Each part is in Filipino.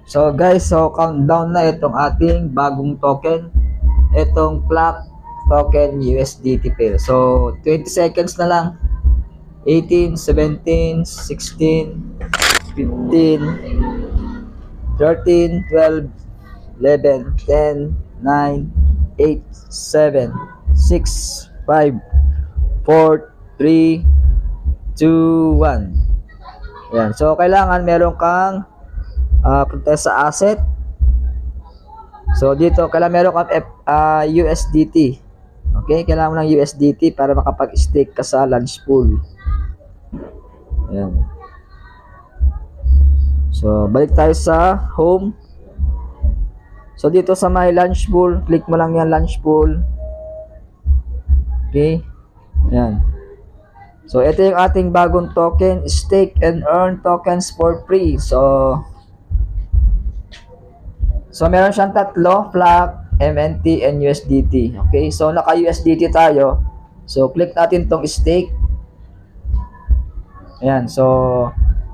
So guys, so countdown na itong ating bagong token. Itong Clock Token USDT pair. So 20 seconds na lang. 18, 17, 16, 15, 13, 12, 11, 10, 9, 8, 7, 6, 5, 4, 3, 2, 1. Yan. So kailangan meron kang punta sa asset. So dito kailangan meron kang USDT. Okay, kailangan mo ng USDT para makapag-stake ka sa launch pool. Ayan. So balik tayo sa home. So dito sa my launch pool, click mo lang yan, launch pool. Okay. Ayan. So ito yung ating bagong token, stake and earn tokens for free. So meron siyang tatlo, Flock, MNT, and USDT. Okay, so naka-USDT tayo. So click natin tong stake. Ayan, so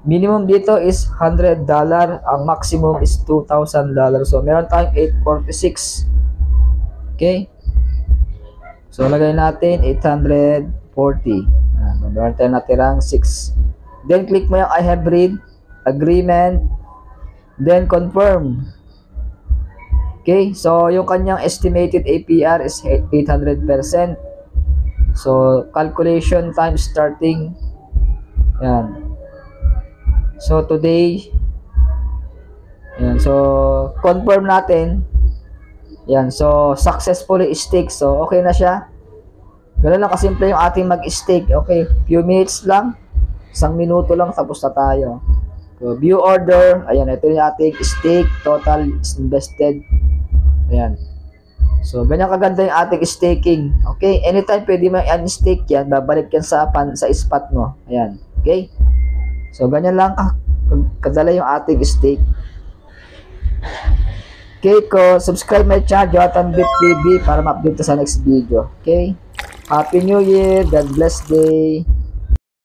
minimum dito is $100, ang maximum is $2,000. So meron tayong 846. Okay? So lagay natin 840. Meron tayong natirang 6. Then click mo yung I have read, agreement, then confirm. Okay, so yung kanyang estimated APR is 800%. So calculation time starting. Yan. So today, yan. So confirm natin. Yan. So successfully stake. So okay na siya. Ganun lang kasimple yung ating mag-stake. Okay, few minutes lang. 1 minuto lang tapos na tayo. So view order. Ayan, ito yung ating stake. Total invested. Ayan. So, ganyan kaganda yung ating staking. Okay? Anytime pwede mo i-unstake yan, babalik yan sa spot mo. Ayan. Okay? So, ganyan lang kadala yung ating stake. Okay, subscribe my channel, JonathanBit TV para ma-update sa next video. Okay? Happy New Year. God bless day.